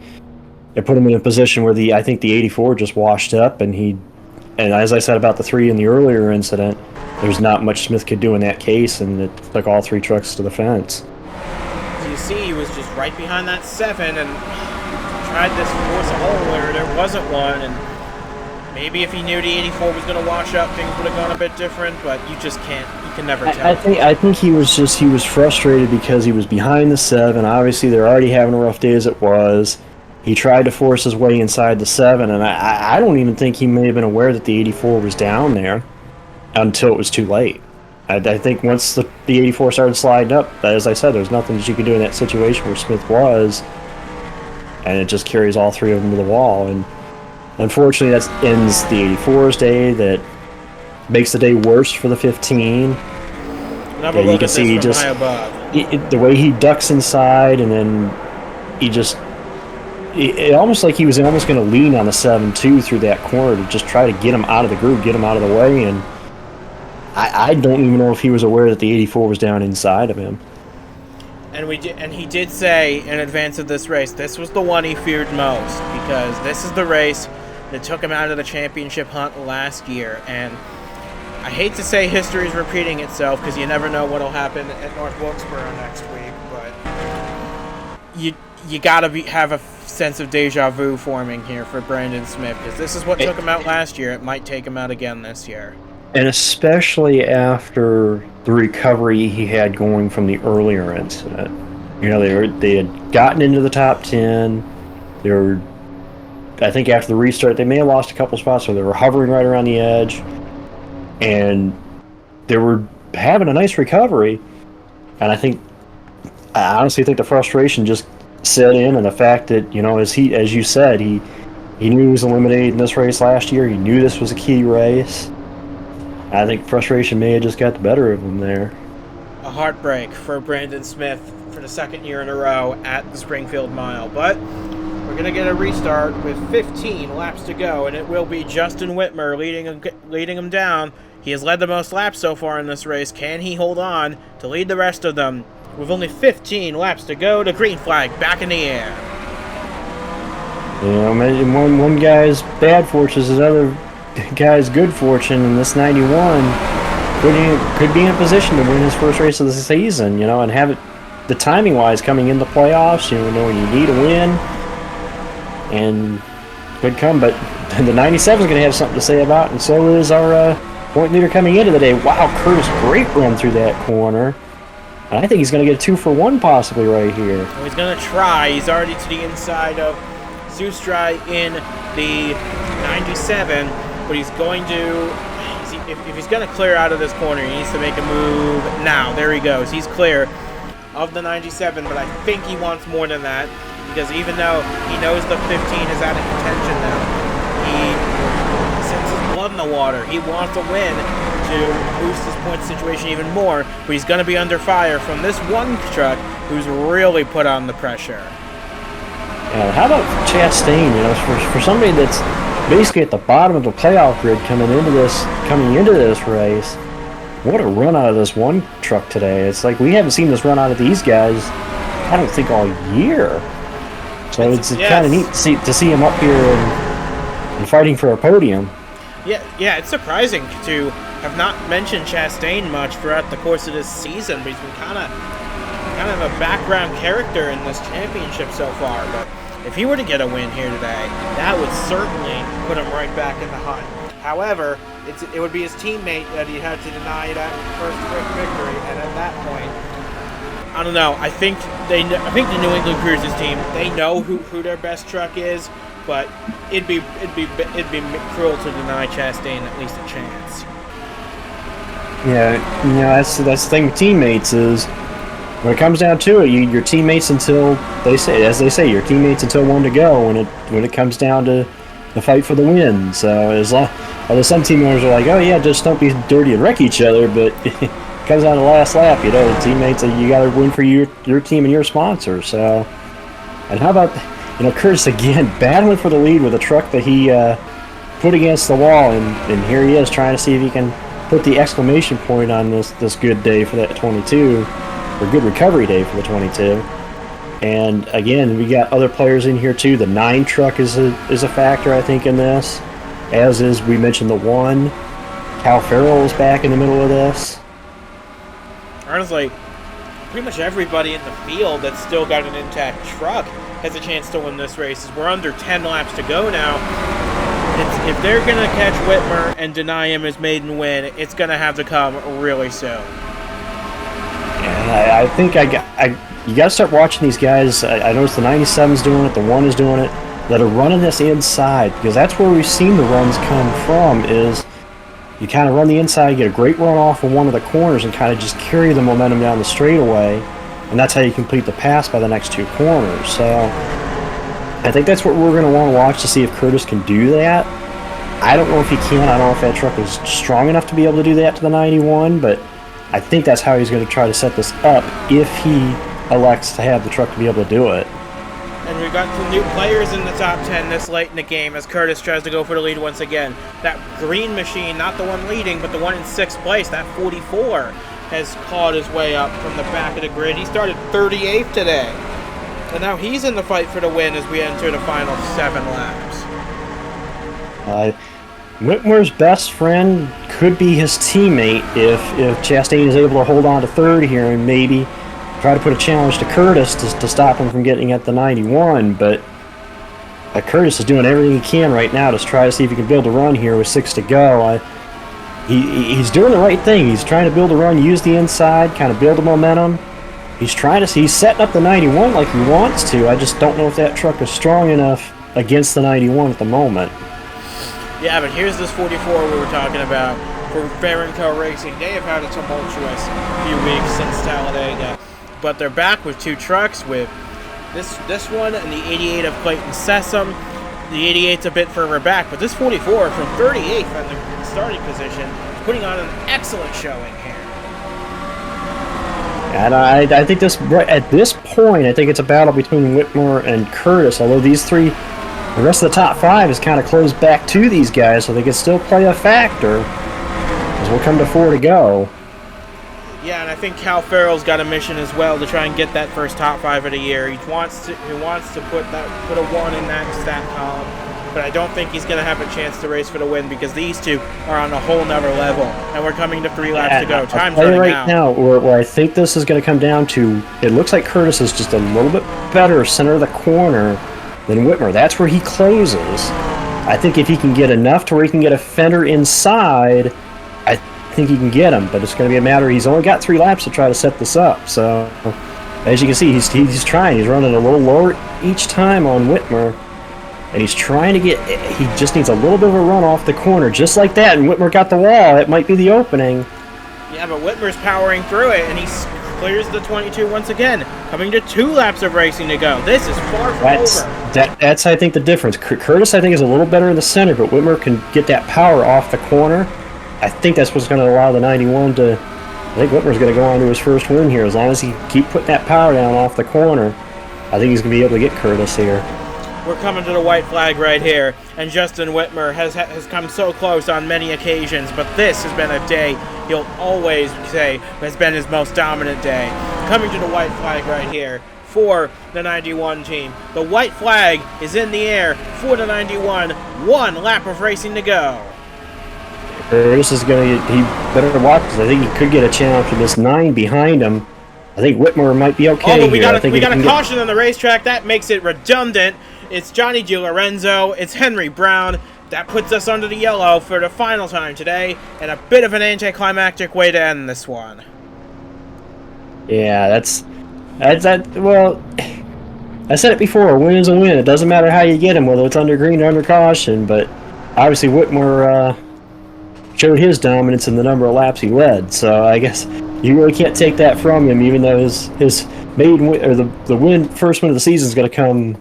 [SPEAKER 2] it put him in a position where I think the 84 just washed up, and as I said about the 3 in the earlier incident, there's not much Smith could do in that case, and it took all 3 trucks to the fence.
[SPEAKER 1] So you see, he was just right behind that 7, and tried to force a hole where there wasn't one, and maybe if he knew the 84 was going to wash up, things would have gone a bit different, but you just can't, you can never tell.
[SPEAKER 2] I think he was frustrated because he was behind the 7. Obviously, they're already having a rough day as it was. He tried to force his way inside the 7, and I don't even think he may have been aware that the 84 was down there until it was too late. I think once the 84 started sliding up, as I said, there's nothing that you could do in that situation where Smith was, and it just carries all three of them to the wall. And unfortunately, that ends the 84's day. That makes the day worse for the 15.
[SPEAKER 1] Never look at this from high above.
[SPEAKER 2] The way he ducks inside, and then he just... It almost like he was almost going to lean on the 7-2 through that corner to just try to get him out of the groove, get him out of the way, and I don't even know if he was aware that the 84 was down inside of him.
[SPEAKER 1] And he did say in advance of this race, this was the one he feared most, because this is the race that took him out of the championship hunt last year. And I hate to say history is repeating itself, because you never know what'll happen at North Wilkesboro next week, but you gotta have a sense of deja vu forming here for Brandon Smith, because this is what took him out last year. It might take him out again this year.
[SPEAKER 2] And especially after the recovery he had going from the earlier incident. You know, they had gotten into the top 10. They were, I think after the restart, they may have lost a couple spots, so they were hovering right around the edge. And they were having a nice recovery. And I honestly think the frustration just set in, and the fact that, you know, as you said, he knew he was eliminated in this race last year. He knew this was a key race. I think frustration may have just got the better of him there.
[SPEAKER 1] A heartbreak for Brandon Smith for the second year in a row at the Springfield Mile. But we're going to get a restart with 15 laps to go, and it will be Justin Whitmer leading him down. He has led the most laps so far in this race. Can he hold on to lead the rest of them? With only 15 laps to go, the green flag back in the air.
[SPEAKER 2] You know, one guy's bad fortune is another guy's good fortune, and this 91 could be in a position to win his first race of the season, you know, and have it, the timing-wise, coming into playoffs, you know, when you need a win, and could come, but the 97 is going to have something to say about, and so is our point leader coming into the day. Wow, Kurtis, great run through that corner. I think he's going to get a 2-for-1 possibly right here.
[SPEAKER 1] Well, he's going to try. He's already to the inside of Zustrai in the 97, but he's going to... If he's going to clear out of this corner, he needs to make a move now. There he goes. He's clear of the 97, but I think he wants more than that, because even though he knows the 15 is out of contention now, he sends his blood in the water. He wants a win to boost his point situation even more, but he's going to be under fire from this one truck who's really put on the pressure.
[SPEAKER 2] How about Chastain? You know, for somebody that's basically at the bottom of the playoff grid coming into this race, what a run out of this one truck today. It's like we haven't seen this run out of these guys, I don't think, all year. So it's kind of neat to see him up here and fighting for a podium.
[SPEAKER 1] Yeah, it's surprising to have not mentioned Chastain much throughout the course of this season, but he's been kind of a background character in this championship so far. But if he were to get a win here today, that would certainly put him right back in the hunt. However, it would be his teammate that he'd have to deny that first quick victory, and at that point, I don't know. I think the New England Cruisers team, they know who their best truck is, but it'd be cruel to deny Chastain at least a chance.
[SPEAKER 2] Yeah, you know, that's the thing with teammates is when it comes down to it, your teammates until they say your teammates until one to go when it comes down to the fight for the win. So although some team members are like, oh yeah, just don't be dirty and wreck each other, but it comes down to the last lap, you know, the teammates, you got to win for your team and your sponsor. So, and how about, you know, Kurtis again battling for the lead with a truck that he put against the wall, and here he is trying to see if he can put the exclamation point on this good day for that 22, or good recovery day for the 22. And again, we got other players in here too. The 9 truck is a factor, I think, in this, as is, we mentioned, the 1. Cal Farrell is back in the middle of this.
[SPEAKER 1] Honestly, pretty much everybody in the field that's still got an intact truck has a chance to win this race. We're under 10 laps to go now. If they're going to catch Whitmer and deny him his maiden win, it's going to have to come really soon.
[SPEAKER 2] And I think you got to start watching these guys. I noticed the 97's doing it, the 1 is doing it, that are running this inside, because that's where we've seen the runs come from, is You kind of run the inside, get a great run off of one of the corners, and kind of just carry the momentum down the straightaway, and that's how you complete the pass by the next 2 corners. So I think that's what we're going to want to watch to see if Kurtis can do that. I don't know if he can. I don't know if that truck is strong enough to be able to do that to the 91, but I think that's how he's going to try to set this up if he elects to have the truck to be able to do it.
[SPEAKER 1] And we've got some new players in the top 10 this late in the game as Kurtis tries to go for the lead once again. That green machine, not the one leading, but the one in 6th place, that 44, has clawed his way up from the back of the grid. He started 38th today. And now he's in the fight for the win as we enter the final 7 laps.
[SPEAKER 2] Whitmer's best friend could be his teammate if Chastain is able to hold on to 3rd here and maybe try to put a challenge to Kurtis to stop him from getting at the 91, but Kurtis is doing everything he can right now to try to see if he can build a run here with 6 to go. He's doing the right thing. He's trying to build a run, use the inside, kind of build a momentum. He's setting up the 91 like he wants to. I just don't know if that truck is strong enough against the 91 at the moment.
[SPEAKER 1] Yeah, but here's this 44 we were talking about for Fairgrounds Racing. They have had a tumultuous few weeks since Talladega, but they're back with 2 trucks with this one and the 88 of Clayton Sessom. The 88's a bit further back, but this 44 from 38th in the starting position is putting on an excellent showing here.
[SPEAKER 2] And I think at this point, I think it's a battle between Whitmer and Kurtis, although the rest of the top 5 is kind of closed back to these guys, so they can still play a factor as we'll come to 4 to go.
[SPEAKER 1] Yeah, and I think Cal Farrell's got a mission as well to try and get that first top 5 of the year. He wants to put a 1 in that stat column, but I don't think he's going to have a chance to race for the win because these 2 are on a whole nother level, and we're coming to 3 laps to go. Time's running out.
[SPEAKER 2] Now, where I think this is going to come down to, it looks like Kurtis is just a little bit better center of the corner than Whitmer. That's where he closes. I think if he can get enough to where he can get a fender inside, I think he can get him, but it's going to be a matter. He's only got 3 laps to try to set this up. So, as you can see, he's trying. He's running a little lower each time on Whitmer, and he's trying to get. He just needs a little bit of a run off the corner, just like that. And Whitmer got the wall. It might be the opening.
[SPEAKER 1] Yeah, but Whitmer's powering through it, and he clears the 22 once again, coming to 2 laps of racing to go. This is far from over.
[SPEAKER 2] That's I think the difference. Kurtis, I think, is a little better in the center, but Whitmer can get that power off the corner. I think that's what's going to allow the 91 to. I think Whitmer's going to go on to his first win here. As long as he keep putting that power down off the corner, I think he's going to be able to get Kurtis here.
[SPEAKER 1] We're coming to the white flag right here, and Justin Whitmer has come so close on many occasions, but this has been a day he'll always say has been his most dominant day. Coming to the white flag right here for the 91 team. The white flag is in the air for the 91. 1 lap of racing to go.
[SPEAKER 2] Kurtis is going to. He better watch because I think he could get a challenge for this 9 behind him. I think Whitmer might be okay.
[SPEAKER 1] Oh, but we
[SPEAKER 2] here.
[SPEAKER 1] got a caution on the racetrack. That makes it redundant. It's Johnny DiLorenzo. It's Henry Brown. That puts us under the yellow for the final time today, and a bit of an anticlimactic way to end this one.
[SPEAKER 2] Yeah, that's well, I said it before, a win is a win. It doesn't matter how you get him, whether it's under green or under caution, but obviously Whitmer showed his dominance in the number of laps he led, so I guess you really can't take that from him, even though his maiden win, or the first win of the season is going to come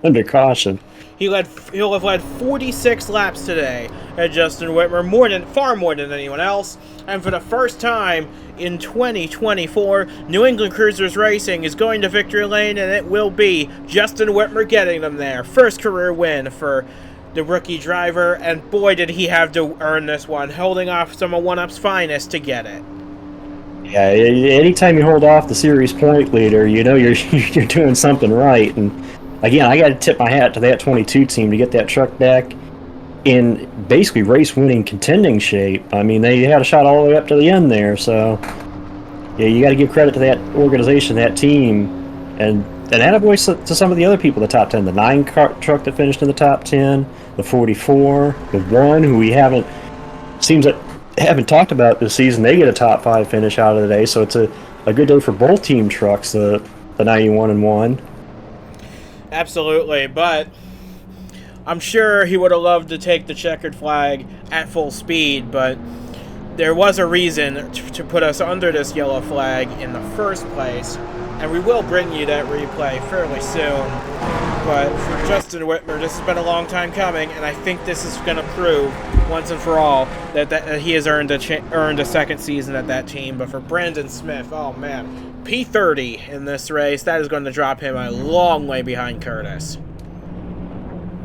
[SPEAKER 2] under caution.
[SPEAKER 1] He'll have led 46 laps today at Justin Whitmer, far more than anyone else. And for the first time in 2024, New England Cruisers Racing is going to victory lane, and it will be Justin Whitmer getting them there. First career win for the rookie driver, and boy did he have to earn this one, holding off some of 1UP's finest to get it.
[SPEAKER 2] Yeah, anytime you hold off the series point leader, you know you're doing something right. And again, I got to tip my hat to that 22 team to get that truck back in basically race-winning, contending shape. I mean, they had a shot all the way up to the end there. So, yeah, you got to give credit to that organization, that team, and attaboy to some of the other people in the top 10. The 9 truck that finished in the top 10, the 44, the 1 who we haven't talked about this season. They get a top 5 finish out of the day, so it's a good day for both team trucks, the 91 and 1.
[SPEAKER 1] Absolutely, but I'm sure he would have loved to take the checkered flag at full speed, but there was a reason to put us under this yellow flag in the first place, and we will bring you that replay fairly soon. But for Justin Whitmer, this has been a long time coming, and I think this is going to prove once and for all that he has earned a second season at that team. But for Brandon Smith, oh man, P30 in this race, that is going to drop him a long way behind Kurtis.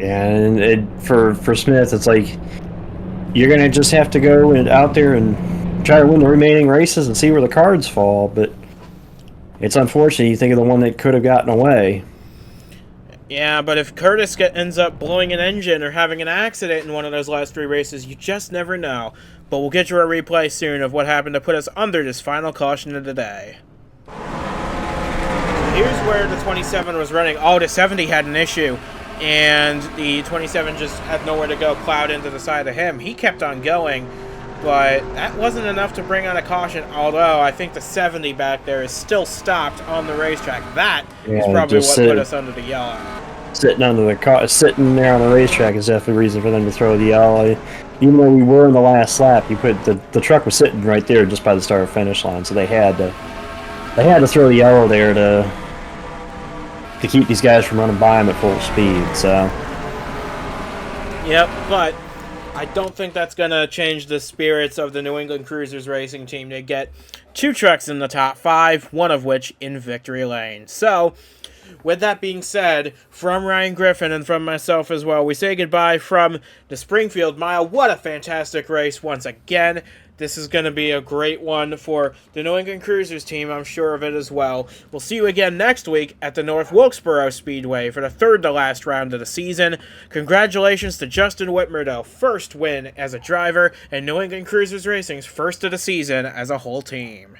[SPEAKER 2] And for Smith, it's like you're going to just have to go out there and try to win the remaining races and see where the cards fall. But it's unfortunate. You think of the one that could have gotten away.
[SPEAKER 1] Yeah, but if Kurtis ends up blowing an engine or having an accident in one of those last 3 races, you just never know. But we'll get you a replay soon of what happened to put us under this final caution of the day. So here's where the 27 was running. Oh, the 70 had an issue, and the 27 just had nowhere to go, plowed into the side of him. He kept on going, but that wasn't enough to bring on a caution, although I think the 70 back there is still stopped on the racetrack. That is probably what put us under the yellow.
[SPEAKER 2] Sitting there on the racetrack is definitely a reason for them to throw the yellow. Even though we were in the last lap, you put the truck was sitting right there just by the start finish line, so they had to throw the yellow there to keep these guys from running by them at full speed. So.
[SPEAKER 1] Yep, but I don't think that's going to change the spirits of the New England Cruisers racing team. They get 2 trucks in the top 5, one of which in victory lane. So, with that being said, from Ryan Griffin and from myself as well, we say goodbye from the Springfield Mile. What a fantastic race once again. This is going to be a great one for the New England Cruisers team. I'm sure of it as well. We'll see you again next week at the North Wilkesboro Speedway for the third to last round of the season. Congratulations to Justin Whitmer, though. First win as a driver, and New England Cruisers Racing's first of the season as a whole team.